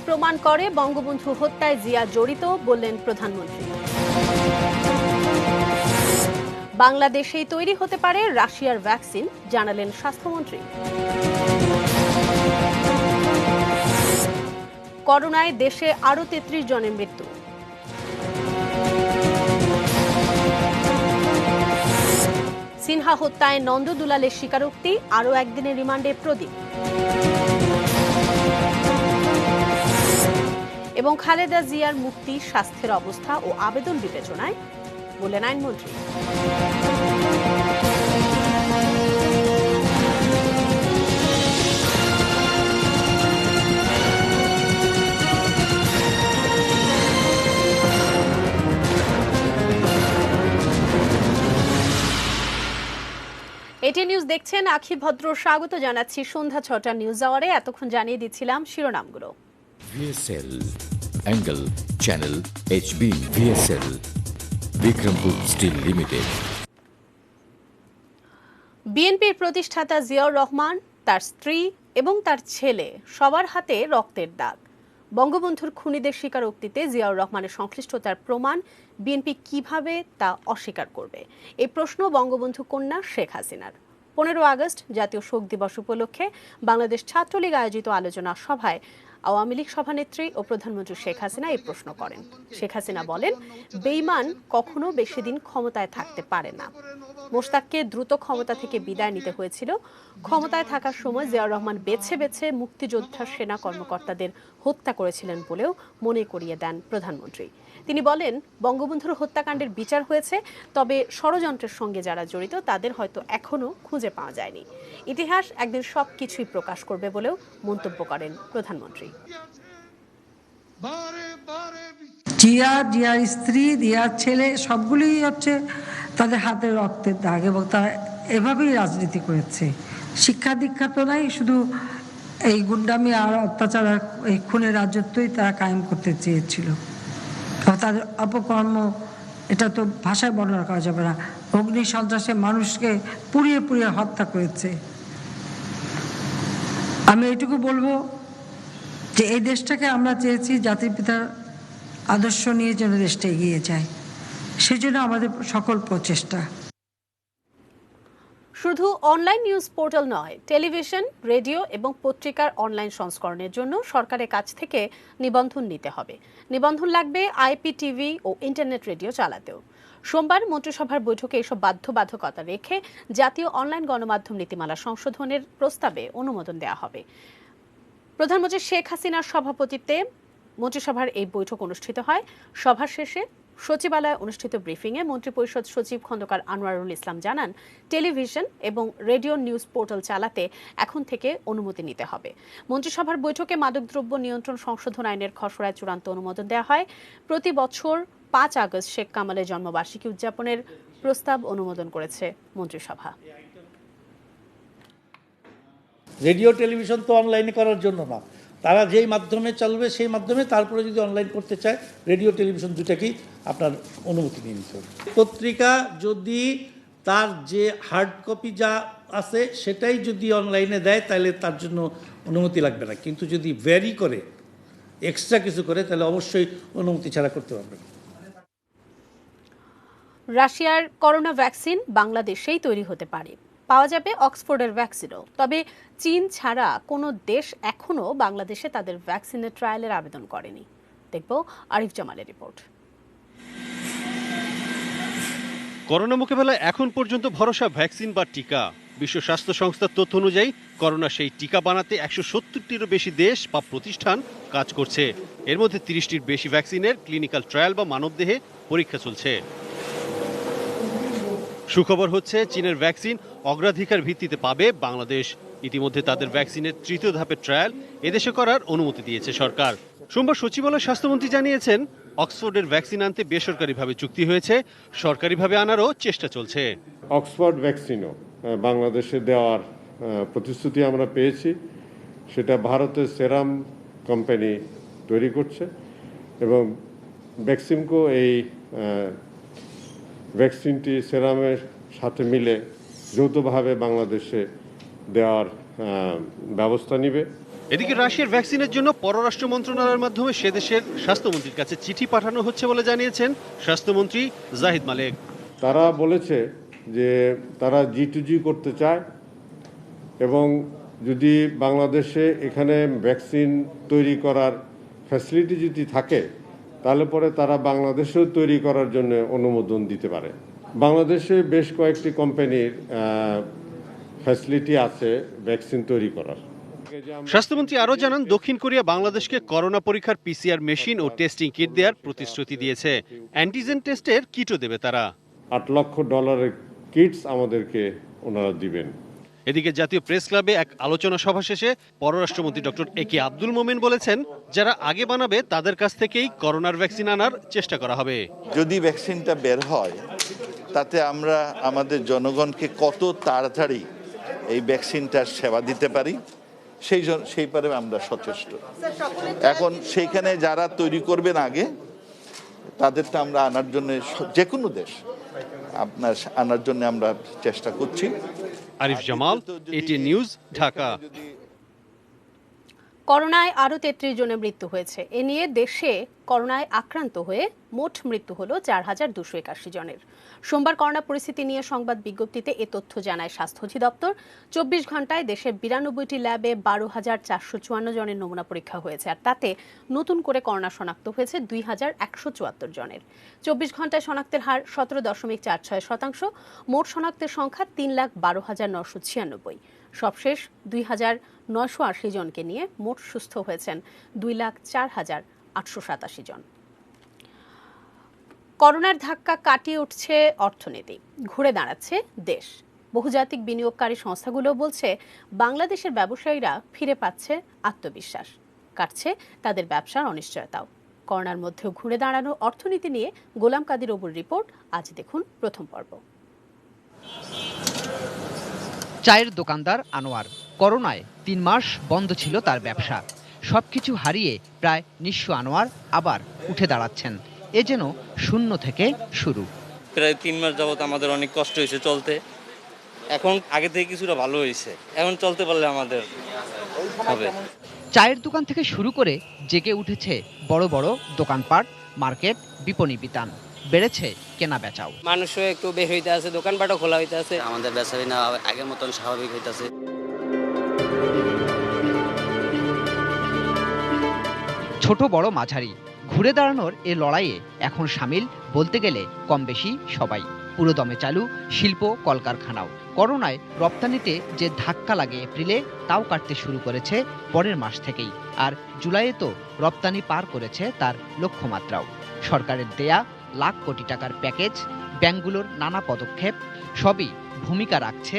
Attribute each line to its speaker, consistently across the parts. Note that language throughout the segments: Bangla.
Speaker 1: প্রমাণ করে বঙ্গবন্ধু হত্যায় জিয়া জড়িত বললেন প্রধানমন্ত্রী। বাংলাদেশেই তৈরি হতে পারে রাশিয়ার ভ্যাকসিন জানালেন স্বাস্থ্যমন্ত্রী। করোনায় দেশে আরও ৩৩ জনের মৃত্যু। সিনহা হত্যায় নন্দদুলালের স্বীকারোক্তি, আরও একদিনের রিমান্ডে প্রদীপ। এবং খালেদা জিয়ার মুক্তি স্বাস্থ্যের অবস্থা ও আবেদন বিবেচনায় বললেন আইনমন্ত্রী। এটি নিউজ দেখছেন, আখি ভদ্র স্বাগত জানাচ্ছি সন্ধ্যা ৬টা নিউজ আওয়ারে। এতক্ষণ জানিয়ে দিচ্ছিলাম শিরোনামগুলো।
Speaker 2: VSL Angle Channel HB VSL Bikrampur steel limited.
Speaker 1: বিএনপির প্রতিষ্ঠাতা জিয়াউর রহমান, তার স্ত্রী এবং তার ছেলে সবার হাতে রক্তের দাগ। বঙ্গবন্ধুর খুনিদের স্বীকারোক্তিতে জিয়াউর রহমানের সংশ্লিষ্টতার প্রমাণ বিএনপি কিভাবে তা অস্বীকার করবে? এই প্রশ্ন বঙ্গবন্ধু কন্যা শেখ হাসিনার। 15 আগস্ট জাতীয় শোক দিবস উপলক্ষে বাংলাদেশ ছাত্রলীগ আয়োজিত আলোচনা সভায় আওয়ামী লীগ সভানেত্রী ও প্রধানমন্ত্রী শেখ হাসিনা এই প্রশ্ন করেন। শেখ হাসিনা বলেন, বেঈমান কখনো বেশি দিন ক্ষমতায় থাকতে পারে না। মোশতাককে দ্রুত ক্ষমতা থেকে বিদায় নিতে হয়েছিল। ক্ষমতায় থাকার সময় জিয়াউর রহমান বেছে বেছে মুক্তিযোদ্ধা সেনা কর্মকর্তাদের হত্যা করেছিলেন বলেও মনে করিয়ে দেন প্রধানমন্ত্রী। তিনি বলেন, বঙ্গবন্ধুর হত্যাকাণ্ডের বিচার হয়েছে, তবে ষড়যন্ত্রের সঙ্গে যারা জড়িত তাদের হয়তো এখনো খুঁজে পাওয়া যায়নি। ইতিহাস একদিন সবকিছুই প্রকাশ করবে বলেও মন্তব্য করেন প্রধানমন্ত্রী।
Speaker 3: জিয়ার স্ত্রী, জিয়ার ছেলে সবগুলোই হচ্ছে তাদের হাতে রক্তের দাগ, এবং তারা এভাবেই রাজনীতি করেছে। শিক্ষা দীক্ষা তো নাই, শুধু এই গুন্ডামি আর অত্যাচার আর এই খুনের রাজত্বই তারা কায়েম করতে চেয়েছিল। তাদের অপকর্ম এটা তো ভাষায় বর্ণনা করা যাবে না। অগ্নি সন্ত্রাসে মানুষকে পুড়িয়ে পুড়িয়ে হত্যা করেছে। আমি এইটুকু বলবো যে এই দেশটাকে আমরা চেয়েছি জাতির পিতার আদর্শ নিয়ে যেন দেশটা এগিয়ে যায়, সেজন্য আমাদের সকল প্রচেষ্টা।
Speaker 1: শুধু অনলাইন নিউজ পোর্টাল নয়, টেলিভিশন, রেডিও এবং পত্রিকার অনলাইন সংস্করণের জন্য সরকারের কাছ থেকে নিবন্ধন নিতে হবে। নিবন্ধন লাগবে IPTV ও ইন্টারনেট রেডিও চালাতেও। সোমবার মন্ত্রিসভার বৈঠকে এসব বাধ্যবাধকতা রেখে জাতীয় অনলাইন গণমাধ্যম নীতিমালা সংশোধনের প্রস্তাবে অনুমোদন দেওয়া হবে। প্রধানমন্ত্রী শেখ হাসিনার সভাপতিত্বে মন্ত্রিসভার এই বৈঠক অনুষ্ঠিত হয়। সভা শেষে সচিবালয়ে অনুষ্ঠিত ব্রিফিংয়ে মন্ত্রিপরিষদ সচিব খন্দকার আনোয়ারুল ইসলাম জানান, টেলিভিশন এবং রেডিও নিউজ পোর্টাল চালাতে এখন থেকে অনুমতি নিতে হবে। মন্ত্রিসভার বৈঠকে মাদকদ্রব্য নিয়ন্ত্রণ সংশোধন আইনের খসড়ায় চূড়ান্ত অনুমোদন দেওয়া হয়। প্রতি বছর 5 আগস্ট শেখ কামালের জন্মবার্ষিকী উদযাপনের প্রস্তাব অনুমোদন করেছে মন্ত্রিসভা।
Speaker 4: রেডিও টেলিভিশন তো অনলাইনে করার জন্য না, তারা যেই মাধ্যমে চলবে সেই মাধ্যমে, তারপরে যদি অনলাইন করতে চায় রেডিও টেলিভিশন দুটাকেই আপনার অনুমতি নিয়ে নিতে হবে। পত্রিকা যদি তার যে হার্ড কপি যা আছে সেটাই যদি অনলাইনে দেয় তাহলে তার জন্য অনুমতি লাগবে না, কিন্তু যদি ভ্যারি করে এক্সট্রা কিছু করে তাহলে অবশ্যই অনুমতি ছাড়া করতে পারবে না।
Speaker 1: রাশিয়ার করোনা ভ্যাকসিন বাংলাদেশেই তৈরি হতে পারে। পাওয়া যাবে অক্সফোর্ডের ভ্যাকসিনও। তবে চীন ছাড়া কোনো দেশ এখনও বাংলাদেশে তাদের ভ্যাকসিনের ট্রায়ালের আবেদন করেনি। দেখব আরিফ জামালের রিপোর্ট।
Speaker 5: করোনা মোকাবেলায় এখন পর্যন্ত ভরসা ভ্যাকসিন বা টিকা। বিশ্ব স্বাস্থ্য সংস্থার তথ্য অনুযায়ী করোনা সেই টিকা বানাতে 170টিরও বেশি দেশ বা প্রতিষ্ঠান কাজ করছে। এর মধ্যে 30টির বেশি ভ্যাকসিনের ক্লিনিক্যাল ট্রায়াল বা মানবদেহে পরীক্ষা চলছে। সুখবর হচ্ছে, চীনের ভ্যাকসিন অগ্রাধিকার ভিত্তিতে পাবে বাংলাদেশ। ইতিমধ্যে তাদের ভ্যাকসিনের তৃতীয় ধাপের ট্রায়াল এদেশে করার অনুমতি দিয়েছে সরকার। সোমবার সচিবালয় স্বাস্থ্যমন্ত্রী জানিয়েছেন, অক্সফোর্ডের ভ্যাকসিন আনতে বেসরকারিভাবে চুক্তি হয়েছে, সরকারিভাবে আনারও চেষ্টা চলছে।
Speaker 6: অক্সফোর্ড ভ্যাকসিনও বাংলাদেশে দেওয়ার প্রতিশ্রুতি আমরা পেয়েছি। সেটা ভারতের সেরাম কোম্পানি তৈরি করছে এবং ভ্যাকসিনকো এই ভ্যাকসিনটি সেরামের সাথে মিলে যৌথভাবে বাংলাদেশে দেওয়ার ব্যবস্থা নেবে।
Speaker 5: এদিকে রাশিয়ার ভ্যাকসিনের জন্য পররাষ্ট্র মন্ত্রণালয়ের মাধ্যমে সে দেশের স্বাস্থ্যমন্ত্রীর কাছে চিঠি পাঠানো হচ্ছে বলে জানিয়েছেন স্বাস্থ্যমন্ত্রী জাহিদ মালেক।
Speaker 6: তারা বলেছে যে তারা G2G করতে চায় এবং যদি বাংলাদেশে এখানে ভ্যাকসিন তৈরি করার ফ্যাসিলিটি যদি থাকে তাহলে পরে তারা বাংলাদেশেও তৈরি করার জন্য অনুমোদন দিতে পারে। বাংলাদেশে বেশ কয়েকটি কোম্পানির ফ্যাসিলিটি আছে ভ্যাকসিন তৈরি করার।
Speaker 5: স্বাস্থ্যমন্ত্রী আরও জানান, দক্ষিণ কোরিয়া বাংলাদেশকে করোনা পরীক্ষার PCR মেশিন ও টেস্টিং কিট দেওয়ার প্রতিশ্রুতি দিয়েছে। অ্যান্টিজেন টেস্টের কিটও দেবে তারা।
Speaker 6: $8 লক্ষ কিটস আমাদেরকে ওনারা দিবেন।
Speaker 5: এদিকে জাতীয় প্রেস ক্লাবে এক আলোচনা সভা শেষে পররাষ্ট্রমন্ত্রী ডক্টর একে আব্দুল মোমেন বলেছেন, যারা আগে বানাবে তাদের কাছ থেকেই করোনার ভ্যাকসিন আনার চেষ্টা করা হবে।
Speaker 7: যদি ভ্যাকসিনটা বের হয় তাতে আমরা আমাদের জনগণকে কত তাড়াতাড়ি এই ভ্যাকসিনটার সেবা দিতে পারি সেইপারে আমরা সচেষ্ট। এখন সেইখানে যারা তৈরি করবেন আগে তাদেরটা আমরা আনার জন্য যে কোনো দেশ আপনার আনার জন্য আমরা চেষ্টা করছি।
Speaker 5: Arif Jamal, ATN news, Dhaka.
Speaker 1: করোনায় আরও 33 জনের মৃত্যু হয়েছে। এ নিয়ে দেশে করোনায় আক্রান্ত হয়ে মোট মৃত্যু হলো 4,281 জনের। সোমবার করোনা পরিস্থিতি নিয়ে সংবাদ বিজ্ঞপ্তিতে এ তথ্য জানায় স্বাস্থ্য অধিদপ্তর। 24 ঘন্টায় দেশের 92টি ল্যাবে 12,454 জনের নমুনা পরীক্ষা হয়েছে, আর তাতে নতুন করে করোনা শনাক্ত হয়েছে 2,174 জনের। 24 ঘন্টায় শনাক্তের হার 17.46%। মোট শনাক্তের সংখ্যা 3,12,996। সবশেষ 2,980 জনকে নিয়ে মোট সুস্থ হয়েছেন 2,04,887 জন। করোনার ধাক্কা কাটিয়ে উঠছে অর্থনীতি, ঘুরে দাঁড়াচ্ছে দেশ। বহুজাতিক বিনিয়োগকারী সংস্থাগুলো বলছে, বাংলাদেশের ব্যবসায়ীরা ফিরে পাচ্ছে আত্মবিশ্বাস, কাটছে তাদের ব্যবসার অনিশ্চয়তাও। করোনার মধ্যেও ঘুরে দাঁড়ানো অর্থনীতি নিয়ে গোলাম কাদির অবুর রিপোর্ট। আজ দেখুন প্রথম পর্ব।
Speaker 8: চায়ের দোকানদার আনোয়ার, করোনায় 3 মাস বন্ধ ছিল তার ব্যবসা। সবকিছু হারিয়ে প্রায় নিঃস্ব আনোয়ার আবার উঠে দাঁড়াচ্ছেন। এ যেন শূন্য থেকে শুরু।
Speaker 9: প্রায় 3 মাস যাবত আমাদের অনেক কষ্ট হয়েছে চলতে, এখন আগে থেকে কিছুটা ভালো হয়েছে, এখন চলতে পারলে আমাদের হবে।
Speaker 8: চায়ের দোকান থেকে শুরু করে জেগে উঠেছে বড় বড় দোকানপাট, মার্কেট, বিপণী বিতান। বেড়েছে কেনা বেচাও।
Speaker 10: মানুষও একটু বের হইতে আছে, দোকানপাটও খোলা হইতে আছে,
Speaker 9: আমাদের বেচা কিনা আগের মতন স্বাভাবিক হইতেছে।
Speaker 8: ছোট বড় মাঝারি ঘুরে দাঁড়ানোর এ লড়াইয়ে এখন সামিল বলতে গেলে কম বেশি সবাই। পুরোদমে চালু শিল্প কলকারখানাও। করোনায় রপ্তানিতে যে ধাক্কা লাগে এপ্রিলে, তাও কাটতে শুরু করেছে পরের মাস থেকেই। আর জুলাইয়ে তো রপ্তানি পার করেছে তার লক্ষ্যমাত্রাও। সরকারের দেয়া লাখ কোটি টাকার প্যাকেজ, ব্যাংকগুলোর নানা পদক্ষেপ সবই ভূমিকা রাখছে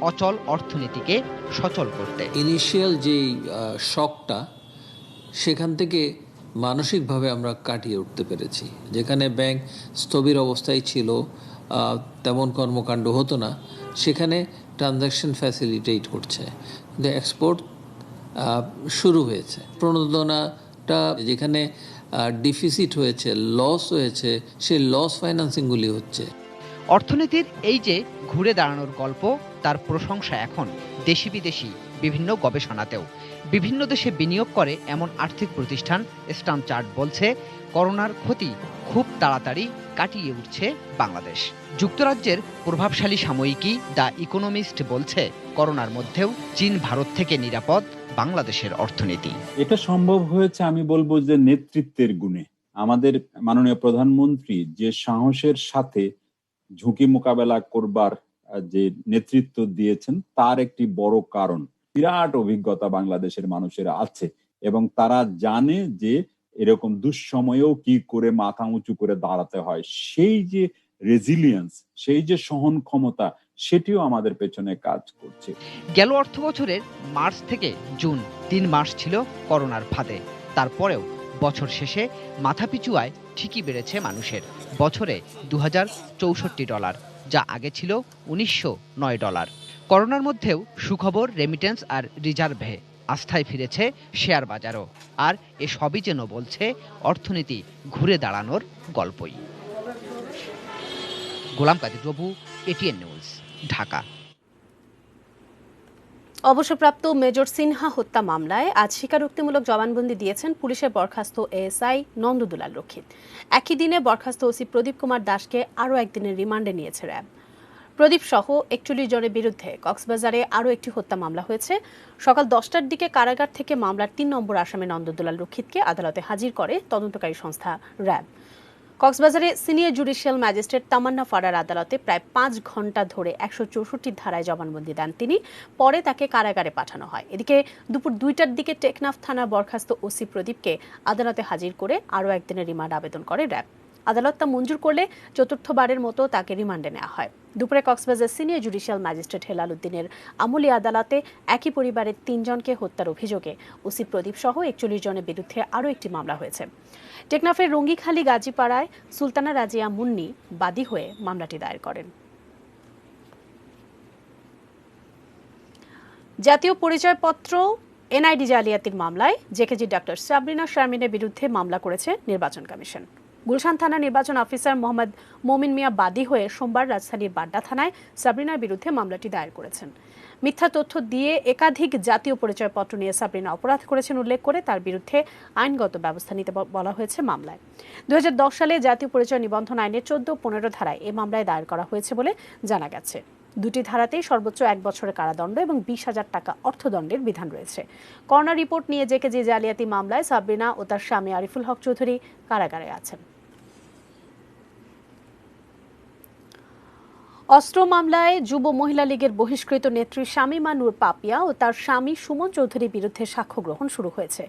Speaker 8: অচল অর্থনীতিকে সচল করতে।
Speaker 11: ইনিশিয়াল যেই শকটা, সেখান থেকে মানসিকভাবে আমরা কাটিয়ে উঠতে পেরেছি। যেখানে ব্যাংক স্থবির অবস্থায় ছিল, তেমন কর্মকাণ্ড হতো না, সেখানে ট্রানজ্যাকশন ফ্যাসিলিটেট করছে। কিন্তু এক্সপোর্ট শুরু হয়েছে। প্রণোদনাটা যেখানে ডিফিসিট হয়েছে, লস হয়েছে, সেই লস ফাইন্যান্সিংগুলি হচ্ছে।
Speaker 8: অর্থনীতির এই যে ঘুরে দাঁড়ানোর গল্প, তার প্রশংসা এখন দেশি বিদেশি বিভিন্ন গবেষণাতেও। বিভিন্ন দেশে বিনিয়োগ করে এমন আর্থিক প্রতিষ্ঠান স্ট্যান্ডার্ড চার্ট বলছে, করোনার ক্ষতি খুব তাড়াতাড়ি কাটিয়ে উঠছে বাংলাদেশ। যুক্তরাজ্যের প্রভাবশালী সাময়িকী দ্য ইকোনমিস্ট বলছে, করোনার মধ্যেও চীন ভারত থেকে নিরাপদ বাংলাদেশের অর্থনীতি।
Speaker 12: এটা সম্ভব হয়েছে আমি বলবো যে নেতৃত্বের গুণে। আমাদের মাননীয় প্রধানমন্ত্রী যে সাহসের সাথে ঝুঁকি মোকাবেলা করবার যে নেতৃত্ব দিয়েছেন, তার একটি বড় কারণ বিরাট অভিজ্ঞতা বাংলাদেশের মানুষের আছে, এবং তারা জানে যে এরকম দুঃসময়েও কি করে মাথা উঁচু করে দাঁড়াতে হয়। সেই যে রেজিলিয়েন্স, সেই যে সহন ক্ষমতা, সেটিও আমাদের পেছনে কাজ করছে।
Speaker 8: গেল অর্থ বছরের মার্চ থেকে জুন 3 মাস ছিল করোনার ফাঁদে। তারপরেও বছর শেষে মাথাপিছু আয় ঠিকই বেড়েছে মানুষের। বছরে $2064, যা আগে ছিল $1909। করোনার মধ্যেও সুখবর, রেমিটেন্স আর রিজার্ভে আস্থায় ফিরেছে শেয়ার বাজারও। আর এ সবই যেন বলছে অর্থনীতি ঘুরে দাঁড়ানোর গল্পই। গোলাম কাদির, ATN নিউজ, ঢাকা।
Speaker 1: অবসরপ্রাপ্ত মেজর সিনহা হত্যা মামলায় আজ স্বীকারোক্তিমূলক জবানবন্দি দিয়েছেন পুলিশের বরখাস্ত এএসআই নন্দদুলাল রক্ষিত। একই দিনে বরখাস্ত ওসি প্রদীপ কুমার দাসকে আরও একদিনের রিমান্ডে নিয়েছে র্যাব। প্রদীপ সহ ৪১ জনের বিরুদ্ধে কক্সবাজারে আরও একটি হত্যা মামলা হয়েছে। সকাল 10টার দিকে কারাগার থেকে মামলার ৩ নম্বর আসামি নন্দদুলাল রক্ষিতকে আদালতে হাজির করে তদন্তকারী সংস্থা র্যাব। কক্সবাজারে সিনিয়র জুডিশিয়াল ম্যাজিস্ট্রেট তামান্না ফারার আদালতে প্রায় ৫ ঘণ্টা ধরে ১৬৪ ধারায় জবানবন্দি দেন তিনি। পরে তাকে কারাগারে পাঠানো হয়। এদিকে দুপুর ২টার দিকে টেকনাফ থানা বরখাস্ত ওসি প্রদীপকে আদালতে হাজির করে আরও একদিনের রিমান্ড আবেদন করে র্যাব। আদালত তা মঞ্জুর করলে চতুর্থবারের মতো তাকে রিমান্ডে নেওয়া হয়। দুপুরে Cox's Bazar senior judicial magistrate Helal উদ্দিনের আমলি আদালতে একই পরিবারের ৩ জনকে হত্যার অভিযোগে ওসি প্রদীপ সহ ৪১ জনের বিরুদ্ধে আরও একটি মামলা হয়েছে। টেকনাফের রঙ্গিখালী গাজীপাড়ায় সুলতানা রাজিয়া মুন্নি বাদী হয়ে মামলাটি দায়ের করেন। জাতীয় পরিচয়পত্র এনআইডি জালিয়াতির মামলায় জেকেজি ডাক্তার সাবরিনা শারমিনের বিরুদ্ধে মামলা করেছে নির্বাচন কমিশন। গুলশান থানা নির্বাচন অফিসার মোহাম্মদ মমিন মিয়া বাদী হয়ে সোমবার রাজধানীর বাড্ডা থানায় সাবরিনার বিরুদ্ধে মামলাটি দায়ের করেছেন। মিথ্যা তথ্য দিয়ে একাধিক জাতীয় পরিচয়পত্র নিয়ে সাবরিনা অপরাধ করেছেন উল্লেখ করে তার বিরুদ্ধে আইনগত ব্যবস্থা নিতে বলা হয়েছে মামলায়। ২০১০ সালে জাতীয় পরিচয় নিবন্ধন আইনের ১৪-১৫ ধারায় এই মামলায় দায়ের করা হয়েছে বলে জানা গেছে। দুটি ধারাতেই সর্বোচ্চ ১ বছরের কারাদণ্ড এবং ২০,০০০ টাকা অর্থদণ্ডের বিধান রয়েছে। করোনা রিপোর্ট নিয়ে জেকেজি জালিয়াতি মামলায় সাবরিনা ও তার স্বামী আরিফুল হক চৌধুরী কারাগারে আছেন। অস্ত্র মামলায় যুব মহিলা লীগের বহিষ্কৃত নেত্রী শামীমা নূর পাপিয়া ও তার স্বামী সুমন চৌধুরীর বিরুদ্ধে সাক্ষ্য গ্রহণ শুরু হয়েছে।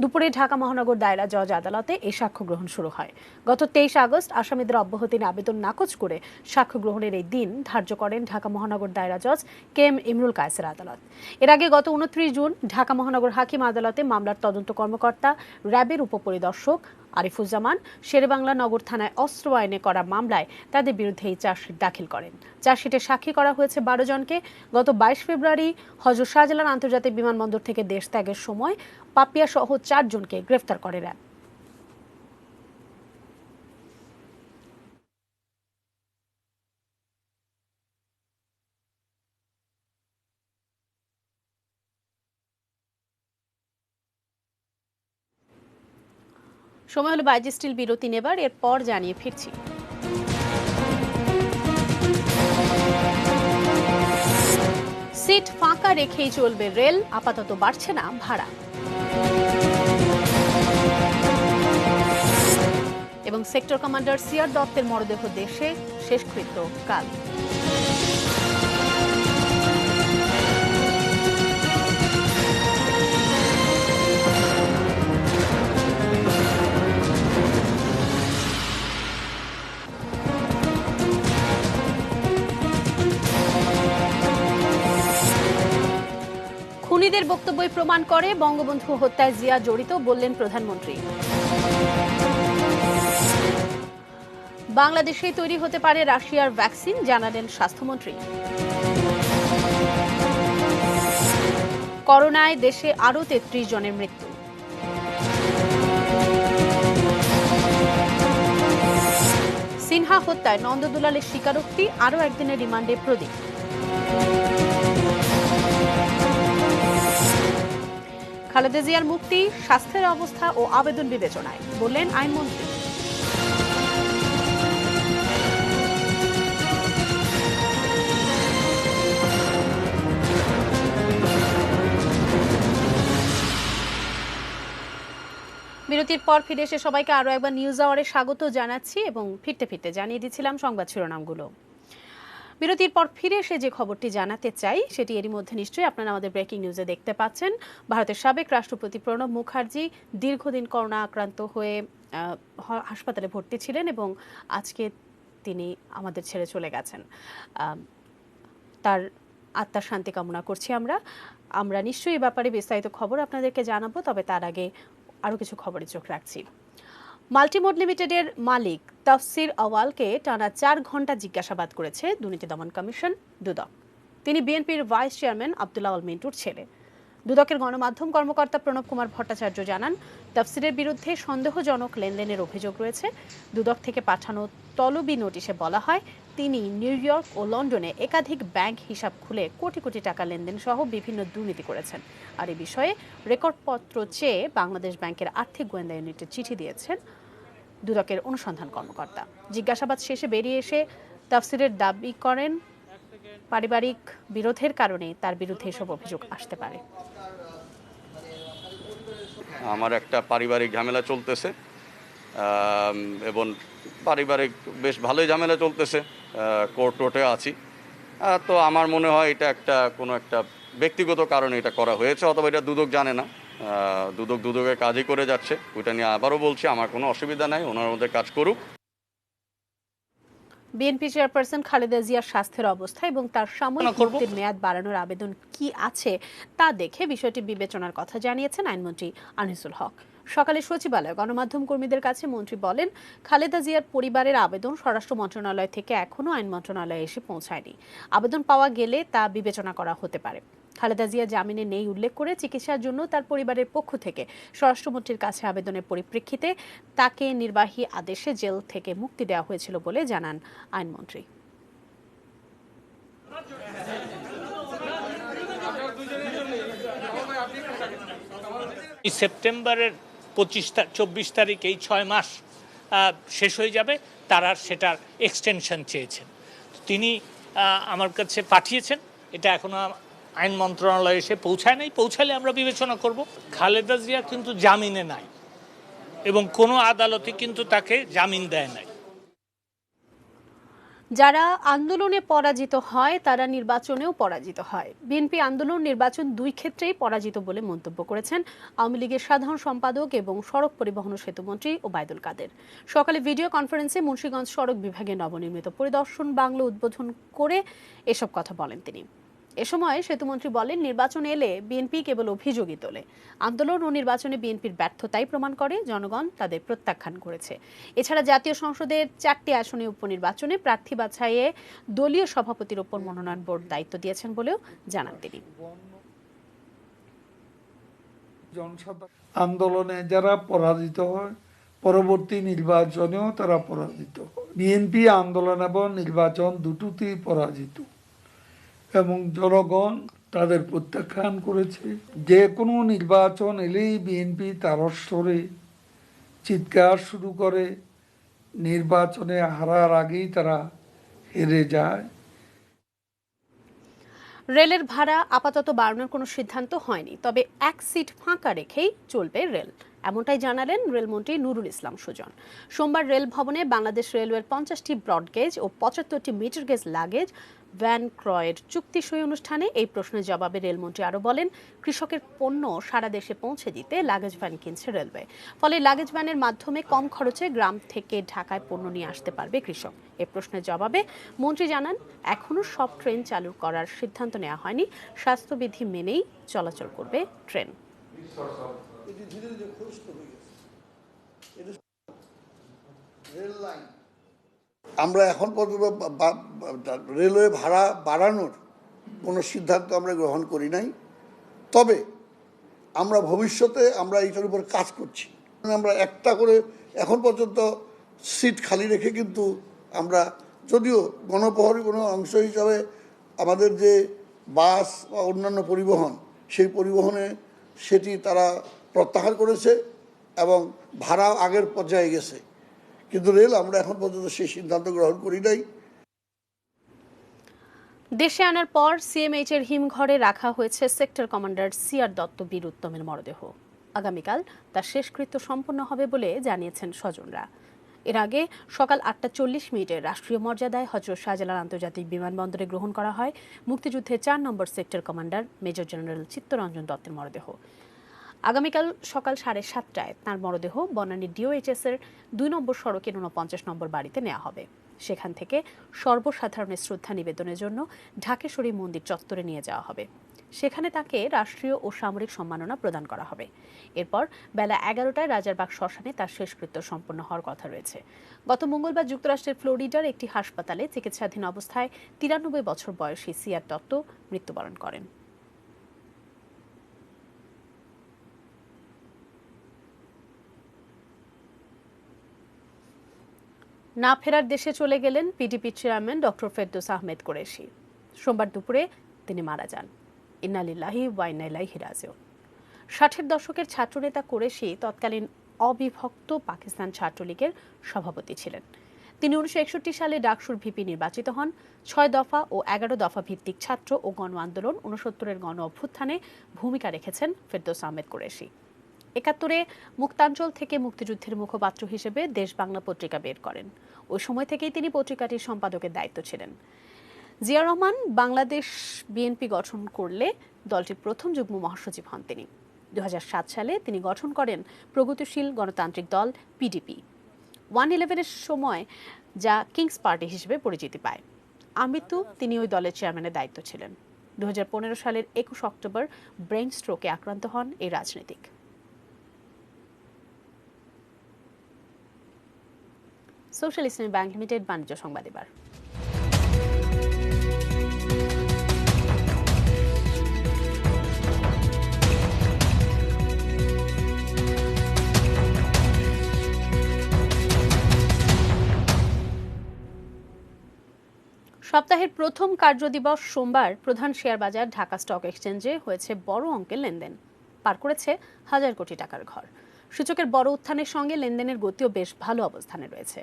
Speaker 1: দুপুরে ঢাকা মহানগর দায়রা জজ আদালতে এই সাক্ষ্য গ্রহণ শুরু হয়। গত ২৩ আগস্ট আসামিদের অব্যাহতির আবেদন নাকচ করে সাক্ষ্য গ্রহণের এই দিন ধার্য করেন ঢাকা মহানগর দায়রা জজ কে এম ইমরুল কায়েসের আদালত। এর আগে গত ২৯ জুন ঢাকা মহানগর হাকিম আদালতে মামলার তদন্ত কর্মকর্তা র্যাবের উপপরিদর্শক আরিফুজ্জামান শেরেবাংলা নগর থানায় অস্ত্র আইনে করা মামলায় তাদের বিরুদ্ধে এই চার্জশিট দাখিল করেন। চার্জশিটে সাক্ষী করা হয়েছে ১২ জনকে। গত ২২ ফেব্রুয়ারি হযরত শাহজালাল আন্তর্জাতিক বিমানবন্দর থেকে দেশ ত্যাগের সময় পাপিয়া সহ ৪ জনকে গ্রেফতার করে র্যাব। সময় হলো বাইজি স্টিল বিরতি নেবার, এরপর জানিয়ে ফিরছি। সিট ফাঁকা রেখেই চলবে রেল, আপাতত বাড়ছে না ভাড়া। এবং সেক্টর কমান্ডার সিআর দত্তের মরদেহ দেশে, শেষকৃত্য কাল। খুনিদের বক্তব্যই প্রমাণ করে বঙ্গবন্ধু হত্যায় জিয়া জড়িত, বললেন প্রধানমন্ত্রী। বাংলাদেশে তৈরি হতে পারে রাশিয়ার ভ্যাকসিন, জানালেন স্বাস্থ্যমন্ত্রী। করোনায় দেশে আরও ৩৩ জনের মৃত্যু। সিনহা হত্যায় নন্দদুলালের স্বীকারোক্তি, আরও একদিনের রিমান্ডে প্রদীপ। খালেদা জিয়ার মুক্তি স্বাস্থ্যের অবস্থা ও আবেদন বিবেচনায়, বললেন আইনমন্ত্রী। বিরতির পর ফিরে এসে সবাইকে আরো একবার নিউজ আওয়ারে স্বাগত জানাচ্ছি এবং ফিরতে ফিরতে জানিয়ে দিচ্ছিলাম সংবাদ শিরোনামগুলো। বিরতির পর ফিরে এসে যে খবরটি জানাতে চাই সেটি এরই মধ্যে নিশ্চয়ই আপনারা আমাদের ব্রেকিং নিউজে দেখতে পাচ্ছেন। ভারতের সাবেক রাষ্ট্রপতি প্রণব মুখার্জি দীর্ঘদিন করোনা আক্রান্ত হয়ে হাসপাতালে ভর্তি ছিলেন এবং আজকে তিনি আমাদের ছেড়ে চলে গেছেন। তার আত্মার শান্তি কামনা করছি আমরা নিশ্চয়ই এই ব্যাপারে বিস্তারিত খবর আপনাদেরকে জানাবো, তবে তার আগে আরও কিছু খবরে চোখ রাখছি। মাল্টিমোড লিমিটেডের মালিক তাফসির আওয়ালকে টানা ৪ ঘণ্টা জিজ্ঞাসাবাদ করেছে দুর্নীতি দমন কমিশন দুদক। তিনি বিএনপির ভাইস চেয়ারম্যান আব্দুল্লাহ আল মিন্টুর ছেলে। দুদকের গণমাধ্যম কর্মকর্তা প্রণব কুমার ভট্টাচার্য জানান, তাফসিরের বিরুদ্ধে সন্দেহজনক লেনদেনের অভিযোগ রয়েছে। দুদক থেকে পাঠানো তলবি নোটিশে বলা হয়, তিনি নিউ ইয়র্ক ও লন্ডনে একাধিক ব্যাংক হিসাব খুলে কোটি কোটি টাকা লেনদেন সহ বিভিন্ন দুর্নীতি করেছেন। আর এই বিষয়ে রেকর্ডপত্র চেয়ে বাংলাদেশ ব্যাংকের আর্থিক গোয়েন্দা ইউনিটে চিঠি দিয়েছেন দুদকের অনুসন্ধান কর্মকর্তা। জিজ্ঞাসাবাদ শেষে বেরিয়ে এসে তাফসিরের দাবি করেন, পারিবারিক বিরোধের কারণে তার বিরুদ্ধে এসব অভিযোগ আসতে পারে।
Speaker 13: আমার একটা পারিবারিক ঝামেলা চলতেছে এবং পারিবারিক বেশ ভালোই ঝামেলা চলতেছে, কোর্টে আছি। তো আমার মনে হয় এটা কোনো একটা ব্যক্তিগত কারণে এটা করা হয়েছে, অথবা এটা দুদক জানে না। দুদকের কাজই করে যাচ্ছে। ওইটা নিয়ে আবারও বলছি, আমার কোনো অসুবিধা নাই, ওনার মধ্যে কাজ করুক।
Speaker 1: বিএনপি চেয়ারপারসন খালেদা জিয়ার স্বাস্থ্যের অবস্থা এবং তার সাময়িক মুক্তির মেয়াদ বাড়ানোর আবেদন কি আছে তা দেখে বিষয়টি বিবেচনার কথা জানিয়েছেন আইনমন্ত্রী আনিসুল হক। সকালে সচিবালয়ে গণমাধ্যম কর্মীদের কাছে মন্ত্রী বলেন, খালেদা জিয়ার পরিবারের আবেদন স্বরাষ্ট্র মন্ত্রণালয় থেকে এখনও আইন মন্ত্রণালয়ে এসে পৌঁছায়নি। আবেদন পাওয়া গেলে তা বিবেচনা করা হতে পারে। খালেদা জিয়া জামিনে নেই উল্লেখ করে চিকিৎসার জন্য তার পরিবারের পক্ষ থেকে স্বরাষ্ট্রমন্ত্রীর কাছে আবেদনের পরিপ্রেক্ষিতে তাকে নির্বাহী আদেশে জেল থেকে মুক্তি দেওয়া হয়েছিল বলে জানান আইনমন্ত্রী।
Speaker 14: সেপ্টেম্বরের 24 তারিখ, এই 6 মাস শেষ হয়ে যাবে, তারা সেটার এক্সটেনশন চেয়েছেন। তিনি আমার কাছে পাঠিয়েছেন, এটা এখনো আইন মন্ত্রণালয়ে এসে পৌঁছায় নাই। পৌঁছালে আমরা বিবেচনা করব। খালেদা জিয়া কিন্তু জামিনে নাই এবং কোনো আদালতে কিন্তু তাকে জামিন দেয় নাই।
Speaker 1: যারা আন্দোলনে পরাজিত হয় তারা নির্বাচনেও পরাজিত হয়। বিএনপি আন্দোলন নির্বাচন দুই ক্ষেত্রেই পরাজিত বলে মন্তব্য করেছেন আওয়ামী লীগের সাধারণ সম্পাদক এবং সড়ক পরিবহন ও সেতুমন্ত্রী ওবায়দুল কাদের। সকালে ভিডিও কনফারেন্সে মুন্সিগঞ্জ সড়ক বিভাগের নবনির্মিত পরিদর্শন বাংলো উদ্বোধন করে এসব কথা বলেন তিনি। এ সময় সেতুমন্ত্রী বলেন, নির্বাচন এলে বিএনপি কেবল অভিযোগই তোলে। আন্দোলন ও নির্বাচনে বিএনপির ব্যর্থতাই প্রমাণ করে জনগণ তাদের প্রত্যাখ্যান করেছে। এছাড়া জাতীয় সংসদের 4টি আসনে উপনির্বাচনে প্রার্থী বাছাইয়ে দলীয় সভাপতির ওপর মনোনয়ন বোর্ড দায়িত্ব দিয়েছেন বলেও জানান তিনি।
Speaker 15: আন্দোলনে যারা পরাজিত হয়, পরবর্তী নির্বাচনেও তারা পরাজিত হয়। বিএনপি আন্দোলন এবং নির্বাচন দুটোতেই পরাজিত এবং জনগণ তাদের প্রত্যাখ্যান করেছে। যে কোনো নির্বাচন এলেই বিএনপি তার স্তরে চিৎকার শুরু করে, নির্বাচনে হারার আগেই তারা হেরে যায়।
Speaker 1: রেলের ভাড়া আপাতত বাড়ানোর কোনো সিদ্ধান্ত হয়নি, তবে এক সিট ফাঁকা রেখেই চলবে রেল, এমনটাই জানালেন রেলমন্ত্রী নুরুল ইসলাম সুজন। সোমবার রেল ভবনে বাংলাদেশ রেলওয়ের 50টি ব্রডগেজ ও 75টি মিটার গেজ লাগেজ ভ্যান ক্রয়ের চুক্তি সই অনুষ্ঠানে এই প্রশ্নের জবাবে রেলমন্ত্রী আরও বলেন, কৃষকের পণ্য সারা দেশে পৌঁছে দিতে লাগেজ ভ্যান কিনছে রেলওয়ে। ফলে লাগেজ ভ্যানের মাধ্যমে কম খরচে গ্রাম থেকে ঢাকায় পণ্য নিয়ে আসতে পারবে কৃষক। এ প্রশ্নের জবাবে মন্ত্রী জানান, এখনও সব ট্রেন চালু করার সিদ্ধান্ত নেওয়া হয়নি, স্বাস্থ্যবিধি মেনেই চলাচল করবে ট্রেন।
Speaker 16: আমরা এখন পর্যন্ত রেলওয়ে ভাড়া বাড়ানোর কোনো সিদ্ধান্ত আমরা গ্রহণ করি নাই, তবে আমরা ভবিষ্যতে আমরা এইটার উপর কাজ করছি। আমরা একটা করে এখন পর্যন্ত সিট খালি রেখে কিন্তু আমরা, যদিও গণপ্রহরী কোনো অংশ হিসাবে আমাদের যে বাস বা অন্যান্য পরিবহন, সেই পরিবহনে সেটি তারা প্রত্যাহার করেছে এবং ভাড়া আগের পর্যায়ে গেছে, কিন্তু রেল আমরা এখন পর্যন্ত সেই সিদ্ধান্ত গ্রহণ করি নাই।
Speaker 1: দেশে আনার পর সিএমএইচ এর হিমঘরে রাখা হয়েছে সেক্টর কমান্ডার সিআর দত্ত বীর উত্তমের মরদেহ। আগামীকাল তার শেষকৃত্য সম্পন্ন হবে বলে জানিয়েছেন স্বজনরা। এর আগে সকাল 8:40 রাষ্ট্রীয় মর্যাদায় হযরত শাহজালাল আন্তর্জাতিক বিমানবন্দরে গ্রহণ করা হয় মুক্তিযুদ্ধের 4 নম্বর sector commander major general Chittaranjan দত্তের মরদেহ। আগামীকাল সকাল 7:30টায় তাঁর মরদেহ বনানী ডিওএইচএস এর 2 নম্বর সড়কের 49 নম্বর বাড়িতে নেওয়া হবে। সেখান থেকে সর্বসাধারণের শ্রদ্ধা নিবেদনের জন্য ঢাকেশ্বরী মন্দির চত্বরে নিয়ে যাওয়া হবে। সেখানে তাকে রাষ্ট্রীয় ও সামরিক সম্মাননা প্রদান করা হবে। এরপর বেলা 11টায় রাজারবাগ শ্মশানে তার শেষকৃত্য সম্পন্ন হওয়ার কথা রয়েছে। গত মঙ্গলবার যুক্তরাষ্ট্রের ফ্লোরিডার একটি হাসপাতালে চিকিৎসাধীন অবস্থায় 93 বছর বয়সী সিআর দত্ত মৃত্যুবরণ করেন। না ফেরার দেশে চলে গেলেন PDP chairman doctor Ferdous Ahmed Qureshi. সোমবার দুপুরে তিনি মারা যান। ইন্না লিল্লাহি ওয়া ইন্না ইলাইহি রাজিউন। 60-এর দশকের ছাত্রনেতা কুরেশি তৎকালীন অবিভক্ত পাকিস্তান ছাত্রলীগের সভাপতি ছিলেন। তিনি 1961 সালে ডাকসুর ভিপি নির্বাচিত হন। 6 দফা ও 11 দফা ভিত্তিক ছাত্র ও গণ আন্দোলন, 69-এর গণ অভ্যুত্থানে ভূমিকা রেখেছেন ফেরদৌস আহমেদ কুরেশি। 71-এ মুক্তাঞ্চল থেকে মুক্তিযুদ্ধের মুখপাত্র হিসেবে দেশ বাংলা পত্রিকা বের করেন। ওই সময় থেকেই তিনি পত্রিকাটির সম্পাদকের দায়িত্ব ছিলেন। জিয়া রহমান বাংলাদেশ বিএনপি গঠন করলে দলটির প্রথম যুগ্ম মহাসচিব হন তিনি। 2007 সালে তিনি গঠন করেন প্রগতিশীল গণতান্ত্রিক দল পিডিপি। 111-এর সময় যা কিংস পার্টি হিসেবে পরিচিতি পায়। আমৃত্যু তিনি ওই দলের চেয়ারম্যানের দায়িত্ব ছিলেন। 2015 সালের 21 অক্টোবর ব্রেইন স্ট্রোকে আক্রান্ত হন এই রাজনীতিক। সোশ্যাল ইসলামী ব্যাংক লিমিটেড বাণিজ্য সংবাদ। এবার সপ্তাহের প্রথম কার্যদিবস সোমবার প্রধান শেয়ার বাজার ঢাকা স্টক এক্সচেঞ্জে হয়েছে বড় অঙ্কের লেনদেন, পার করেছে 1000 কোটি টাকার ঘর। সূচকের বড় উত্থানের সঙ্গে লেনদেনের গতিও বেশ ভালো অবস্থানে রয়েছে।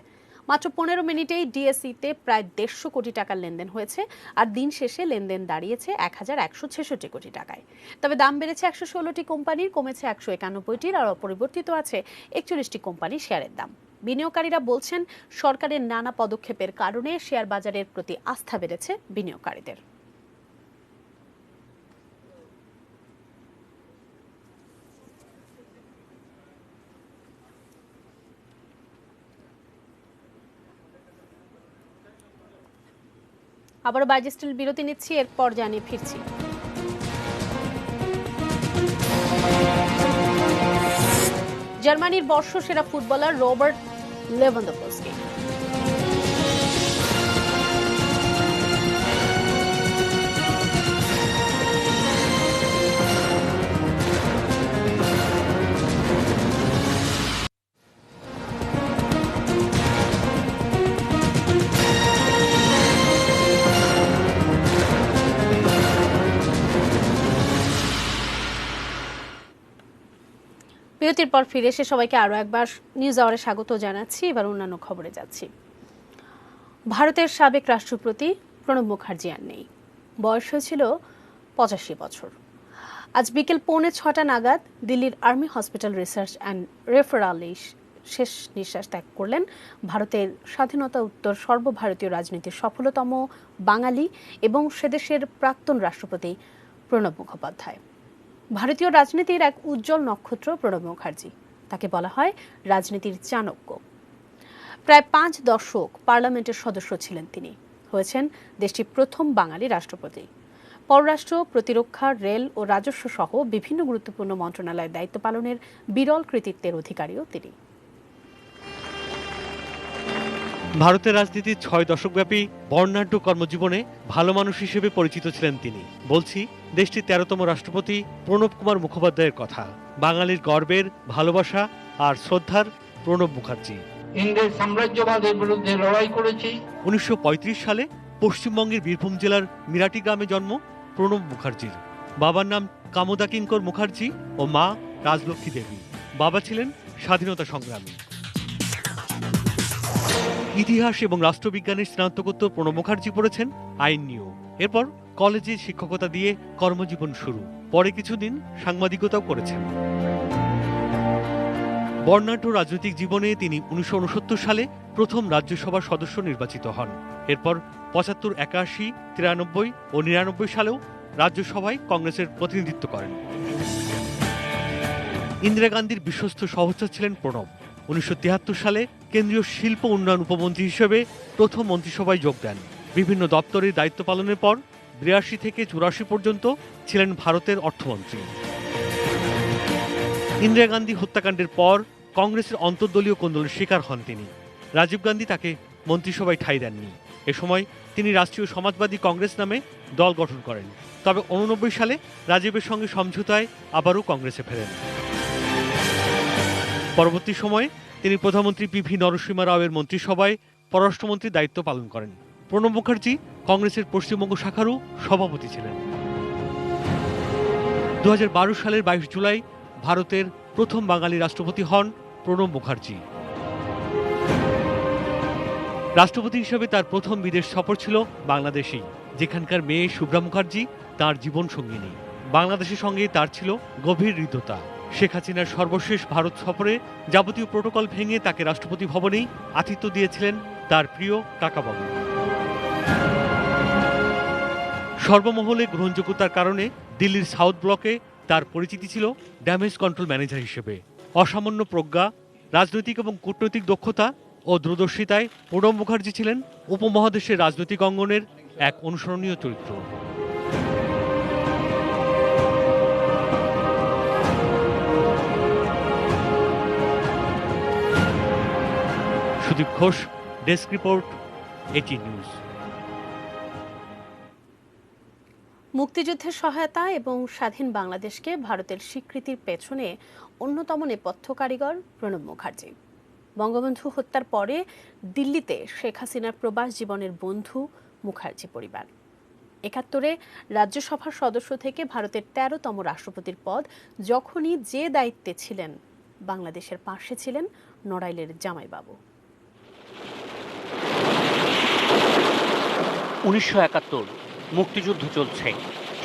Speaker 1: মাত্র 15 মিনিটেই ডিএসইতে প্রায় 150 কোটি টাকার লেনদেন হয়েছে, আর দিন শেষে লেনদেন দাঁড়িয়েছে 1166 কোটি টাকায়। তবে দাম বেড়েছে 116টি কোম্পানির, কমেছে 191টির, আর অপরিবর্তিত আছে 41টি কোম্পানির শেয়ারের দাম। বিনিয়োগকারীরা বলছেন, সরকারের নানা পদক্ষেপের কারণে শেয়ার বাজারের প্রতি আস্থা বেড়েছে বিনিয়োগকারীদের। আবারও বাইজেস্টিল বিরতি নিচ্ছি, এরপর জানিয়ে ফিরছি। জার্মানির বর্ষসেরা ফুটবলার রবার্ট লেভানডোভস্কি। বিরতির পর ফিরে এসে সবাইকে আরও একবার নিউজ আওয়ারে স্বাগত জানাচ্ছি। এবার অন্যান্য খবরে যাচ্ছি। ভারতের সাবেক রাষ্ট্রপতি প্রণব মুখার্জি আর নেই। বয়স হয়েছিল 85 বছর। আজ বিকেল 5:45 নাগাদ দিল্লির আর্মি হসপিটাল রিসার্চ অ্যান্ড রেফারালে শেষ নিঃশ্বাস ত্যাগ করলেন ভারতের স্বাধীনতা উত্তর সর্বভারতীয় রাজনীতির সফলতম বাঙালি এবং সেদেশের প্রাক্তন রাষ্ট্রপতি প্রণব মুখোপাধ্যায়। ভারতীয় রাজনীতির এক উজ্জ্বল নক্ষত্র প্রণব মুখার্জি। তাকে বলা হয় রাজনীতির চাণক্য। প্রায় 5 দশক পার্লামেন্টের সদস্য ছিলেন তিনি। হয়েছেন দেশটির প্রথম বাঙালি রাষ্ট্রপতি। পররাষ্ট্র, প্রতিরক্ষা, রেল ও রাজস্ব সহ বিভিন্ন গুরুত্বপূর্ণ মন্ত্রণালয়ের দায়িত্ব পালনের বিরল কৃতিত্বের অধিকারীও তিনি।
Speaker 5: ভারতের রাজনীতির 6 দশকব্যাপী বর্ণাঢ্য কর্মজীবনে ভালো মানুষ হিসেবে পরিচিত ছিলেন তিনি। বলছি দেশটির 13তম রাষ্ট্রপতি প্রণব কুমার মুখোপাধ্যায়ের কথা। বাঙালির গর্বের, ভালোবাসা আর শ্রদ্ধার প্রণব মুখার্জি।
Speaker 17: ইংরেজ সাম্রাজ্যবাদের বিরুদ্ধে লড়াই করেছি।
Speaker 5: 1935 সালে পশ্চিমবঙ্গের বীরভূম জেলার মিরাটি গ্রামে জন্ম প্রণব মুখার্জির। বাবার নাম কামদা কিঙ্কর মুখার্জি ও মা রাজলক্ষ্মী দেবী। বাবা ছিলেন স্বাধীনতা সংগ্রামী। ইতিহাস এবং রাষ্ট্রবিজ্ঞানের স্নাতকোত্তর প্রণব মুখার্জি পড়েছেন আইন নিয়েও। এরপর কলেজে শিক্ষকতা দিয়ে কর্মজীবন শুরু। পরে কিছুদিন সাংবাদিকতাও করেছেন। বর্ণাঢ্য রাজনৈতিক জীবনে তিনি 1969 সালে প্রথম রাজ্যসভার সদস্য নির্বাচিত হন। এরপর 75, 81, 93 ও 99 সালেও রাজ্যসভায় কংগ্রেসের প্রতিনিধিত্ব করেন। ইন্দিরা গান্ধীর বিশ্বস্ত সহচর ছিলেন প্রণব। 1973 সালে কেন্দ্রীয় শিল্প উন্নয়ন উপমন্ত্রী হিসেবে প্রথম মন্ত্রিসভায় যোগ দেন। বিভিন্ন দপ্তরের দায়িত্ব পালনের পর 82 থেকে 84 পর্যন্ত ছিলেন ভারতের অর্থমন্ত্রী। ইন্দিরা গান্ধী হত্যাকাণ্ডের পর কংগ্রেসের অন্তর্দলীয় কোন্দলের শিকার হন তিনি। রাজীব গান্ধী তাকে মন্ত্রিসভায় ঠাঁই দেননি। এ সময় তিনি রাষ্ট্রীয় সমাজবাদী কংগ্রেস নামে দল গঠন করেন। তবে 89 সালে রাজীবের সঙ্গে সমঝোতায় আবারও কংগ্রেসে ফেরেন। পরবর্তী সময়ে তিনি প্রধানমন্ত্রী পিভি নরসিংহ রাওয়ের মন্ত্রিসভায় পররাষ্ট্রমন্ত্রীর দায়িত্ব পালন করেন। প্রণব মুখার্জি কংগ্রেসের পশ্চিমবঙ্গ শাখারও সভাপতি ছিলেন। 2012 সালের 22 জুলাই ভারতের প্রথম বাঙালি রাষ্ট্রপতি হন প্রণব মুখার্জি। রাষ্ট্রপতি হিসেবে তার প্রথম বিদেশ সফর ছিল বাংলাদেশেই, যেখানকার মেয়ে শুভ্রা মুখার্জি তার জীবন সঙ্গিনী। বাংলাদেশের সঙ্গে তার ছিল গভীর হৃদ্যতা। শেখ হাসিনার সর্বশেষ ভারত সফরে যাবতীয় প্রোটোকল ভেঙে তাকে রাষ্ট্রপতি ভবনেই আতিথ্য দিয়েছিলেন তার প্রিয় কাকাবাবু। সর্বমহলে গ্রহণযোগ্যতার কারণে দিল্লির সাউথ ব্লকে তার পরিচিতি ছিল ড্যামেজ কন্ট্রোল ম্যানেজার হিসেবে। অসামান্য প্রজ্ঞা, রাজনৈতিক এবং কূটনৈতিক দক্ষতা ও দূরদর্শিতায় প্রণব মুখার্জি ছিলেন উপমহাদেশের রাজনৈতিক অঙ্গনের এক অনুসরণীয় চরিত্র। সুদীপ ঘোষ, ডেস্ক রিপোর্ট, এটি নিউজ।
Speaker 1: মুক্তিযুদ্ধের সহায়তা এবং স্বাধীন বাংলাদেশকে ভারতের স্বীকৃতির পেছনে অন্যতম নেপথ্য কারিগর প্রণব মুখার্জি। বঙ্গবন্ধু হত্যার পরে দিল্লিতে শেখ হাসিনার প্রবাস জীবনের বন্ধু মুখার্জি পরিবার। ৭১-এ রাজ্যসভার সদস্য থেকে ভারতের ১৩তম রাষ্ট্রপতির পদ যখনই যে দায়িত্বে ছিলেন, বাংলাদেশের পাশে ছিলেন নড়াইলের জামাইবাবু।
Speaker 18: ১৯৭১ মুক্তিযুদ্ধ চলছে,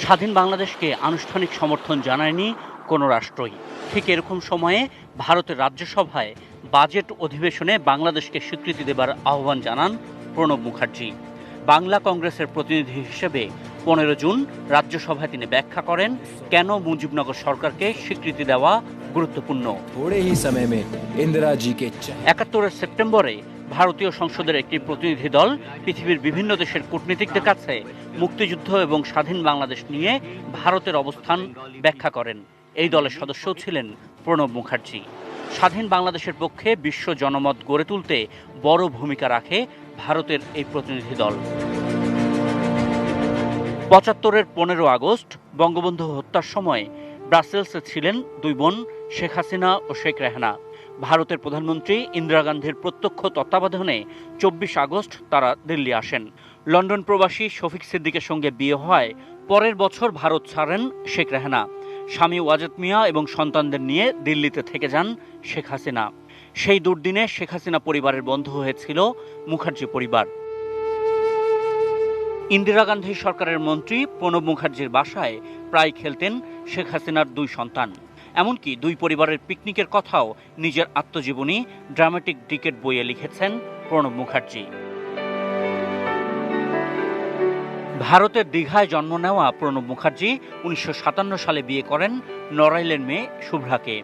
Speaker 18: স্বাধীন বাংলাদেশকে আনুষ্ঠানিক সমর্থন জানায়নি কোনো রাষ্ট্রই। ঠিক এরকম সময়ে ভারতের রাজ্যসভায় বাজেট অধিবেশনে বাংলাদেশকে স্বীকৃতি দেবার আহ্বান জানান প্রণব মুখার্জি। বাংলা কংগ্রেসের প্রতিনিধি হিসেবে ১৫ জুন রাজ্যসভায় তিনি ব্যাখ্যা করেন কেন মুজিবনগর সরকারকে স্বীকৃতি দেওয়া গুরুত্বপূর্ণ। ৭১-এর সেপ্টেম্বরে ভারতীয় সংসদের একটি প্রতিনিধি দল পৃথিবীর বিভিন্ন দেশের কূটনীতিকদের কাছে মুক্তিযুদ্ধ এবং স্বাধীন বাংলাদেশ নিয়ে ভারতের অবস্থান ব্যাখ্যা করেন। এই দলের সদস্যও ছিলেন প্রণব মুখার্জি। স্বাধীন বাংলাদেশের পক্ষে বিশ্ব জনমত গড়ে তুলতে বড় ভূমিকা রাখে ভারতের এই প্রতিনিধি দল। ৭৫-এর ১৫ আগস্ট বঙ্গবন্ধু হত্যার সময় ব্রাসেলসে ছিলেন দুই বোন শেখ হাসিনা ও শেখ রেহানা। ভারতের প্রধানমন্ত্রী ইন্দিরা গান্ধীর প্রত্যক্ষ তত্ত্বাবধানে ২৪ আগস্ট তারা দিল্লি আসেন। লন্ডন প্রবাসী শফিক সিদ্দিকের সঙ্গে বিয়ে হয় পরের বছর ভারত ছাড়েন শেখ রেহানা। স্বামী ওয়াজেদ মিয়া এবং সন্তানদের নিয়ে দিল্লিতে থেকে যান শেখ হাসিনা। সেই দুর্দিনে শেখ হাসিনা পরিবারের বন্ধু হয়েছিল মুখার্জি পরিবার। ইন্দিরা গান্ধী সরকারের মন্ত্রী প্রণব মুখার্জির বাসায় প্রায় খেলতেন শেখ হাসিনার দুই সন্তান। এমনকি দুই পরিবারের পিকনিকের কথাও নিজের আত্মজীবনী ড্রামাটিক ডিকেড বইয়ে লিখেছেন প্রণব মুখার্জি। ভারতের দীঘায় জন্ম নেওয়া প্রণব মুখার্জি ১৯৫৭ সালে বিয়ে করেন নড়াইলের মেয়ে শুভ্রাকে।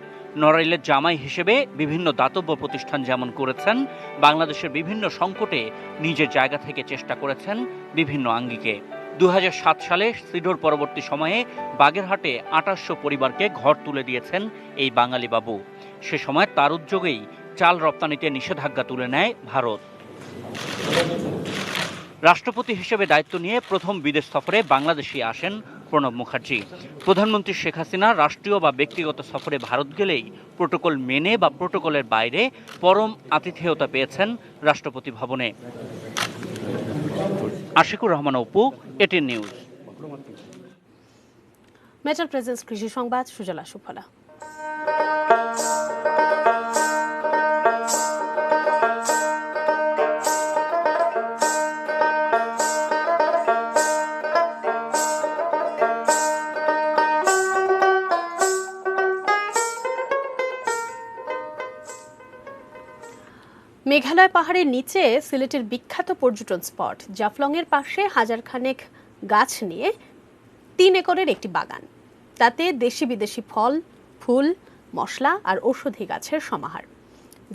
Speaker 18: নড়াইলের জামাই হিসেবে বিভিন্ন দাতব্য প্রতিষ্ঠান যেমন করেছেন, বাংলাদেশের বিভিন্ন সংকটে নিজের জায়গা থেকে চেষ্টা করেছেন বিভিন্ন আঙ্গিকে। ২০০৭ সালে সিডর পরবর্তী সময়ে বাগেরহাটে ২৮০০ পরিবারকে ঘর তুলে দিয়েছেন এই বাঙালি বাবু। সে সময় তার উদ্যোগেই চাল রপ্তানিতে নিষেধাজ্ঞা তুলে নেয় ভারত। রাষ্ট্রপতি হিসেবে দায়িত্ব নিয়ে প্রথম বিদেশ সফরে বাংলাদেশে আসেন প্রণব মুখার্জি। প্রধানমন্ত্রী শেখ হাসিনা রাষ্ট্রীয় বা ব্যক্তিগত সফরে ভারত গেলেই প্রোটোকল মেনে বা প্রোটোকলের বাইরে পরম আতিথেয়তা পেয়েছেন রাষ্ট্রপতি ভবনে। Ashikur Rahman Apu, ATN news.
Speaker 1: Metal presence কৃষি সংবাদ, সুজলা সুফলা। মেঘালয় পাহাড়ের নিচে সিলেটের বিখ্যাত পর্যটন স্পট জাফলংয়ের পাশে হাজারখানেক গাছ নিয়ে ৩ একরের একটি বাগান। তাতে দেশি বিদেশি ফল, ফুল, মশলা আর ঔষধি গাছের সমাহার।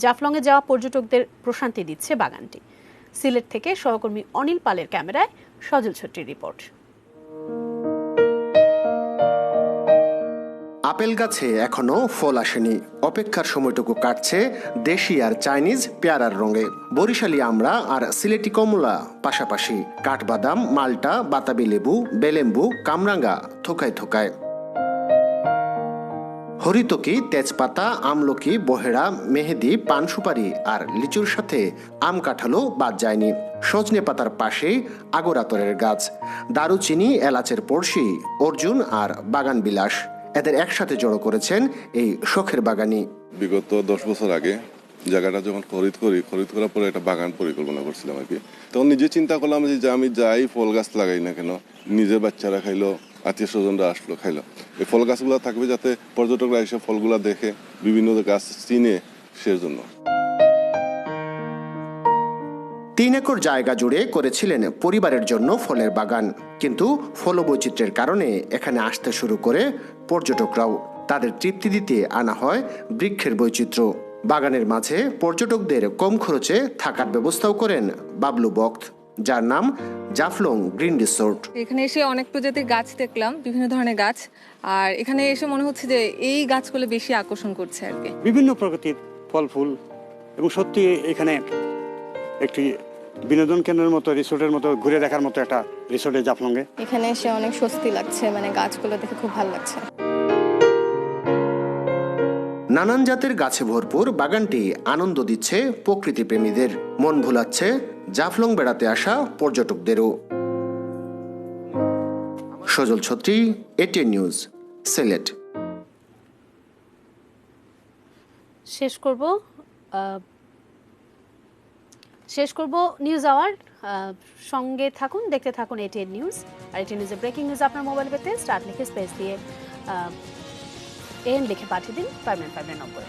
Speaker 1: জাফলংয়ে যাওয়া পর্যটকদের প্রশান্তি দিচ্ছে বাগানটি। সিলেট থেকে সহকর্মী অনিল পালের ক্যামেরায় সজল ছত্রীর রিপোর্ট।
Speaker 19: আপেল গাছে এখনো ফল আসেনি, অপেক্ষার সময়টুকু কাটছে দেশি আর চাইনিজ পেয়ারার রঙে। বরিশালি আমড়া আর সিলেটি কমলা পাশাপাশি, কাঠবাদাম, মাল্টা, বাতাবি লেবু, বেলেম্বু, কামরাঙ্গা থোকায় থোকায়। হরিতকি, তেজপাতা, আমলকি, বহেড়া, মেহেদি, পান সুপারি আর লিচুর সাথে আম কাঁঠালও বাদ যায়নি। সজনে পাতার পাশে আগরাতরের গাছ, দারুচিনি, এলাচের পড়শি, অর্জুন আর বাগান বিলাস। এদের একসাথে জড়ো করেছেন এই শখের বাগানি।
Speaker 20: বিগত 10 বছর আগে জায়গাটা যখন খরিদ করার পরে একটা বাগান পরিকল্পনা করছিলাম আর কি। তখন নিজে চিন্তা করলাম যে আমি যাই ফল গাছ লাগাই না কেন, নিজের বাচ্চারা খাইলো, আত্মীয় স্বজনরা আসলো খাইলো, এই ফল গাছগুলো থাকবে যাতে পর্যটকরা এসে ফলগুলা দেখে বিভিন্ন গাছ চিনে, সেজন্য।
Speaker 19: 3 একর জায়গা জুড়ে করেছিলেন পরিবারের জন্য ফলের বাগান, কিন্তু ফলবৈচিত্র্যের কারণে এখানে আসতে শুরু করে পর্যটকরাও। তাদের তৃপ্তি দিতে আনা হয় বৃক্ষের বৈচিত্র্য। বাগানের মাঝে পর্যটকদের কম খরচে থাকার ব্যবস্থাও করেন বাবলু বক্ত, যার নাম জাফলং গ্রিন রিসোর্ট।
Speaker 21: এখানে এসে অনেক প্রজাতির গাছ দেখলাম, বিভিন্ন ধরনের গাছ, আর এখানে এসে মনে হচ্ছে যে এই গাছগুলো বেশি আকর্ষণ করছে আর কি।
Speaker 22: বিভিন্ন প্রকৃতির ফল ফুল, এবং সত্যি এখানে একটি বিনোদন কেন্দ্রের মতো, রিসোর্টের মতো, ঘুরে দেখার মতো একটা রিসোর্টে জাফলংয়ে।
Speaker 23: এখানে এসে অনেক স্বস্তি লাগছে, মানে গাছগুলো দেখে খুব ভালো লাগছে।
Speaker 19: নানান জাতের গাছে ভরপুর বাগানটি আনন্দ দিচ্ছে প্রকৃতি প্রেমীদের, মন ভোলাচ্ছে জাফলং বেড়াতে আসা পর্যটকদেরও। সজল ছত্রী, এটিএন নিউজ, সিলেট।
Speaker 1: শেষ করব নিউজ আওয়ার। সঙ্গে থাকুন, দেখতে থাকুন এটিএন নিউজ। আর এটিএন নিউজের ব্রেকিং নিউজ আপনার মোবাইল পেতে স্টার্ট লিখে স্পেস দিয়ে এন লিখে পাঠিয়ে দিন 5959 নম্বরে।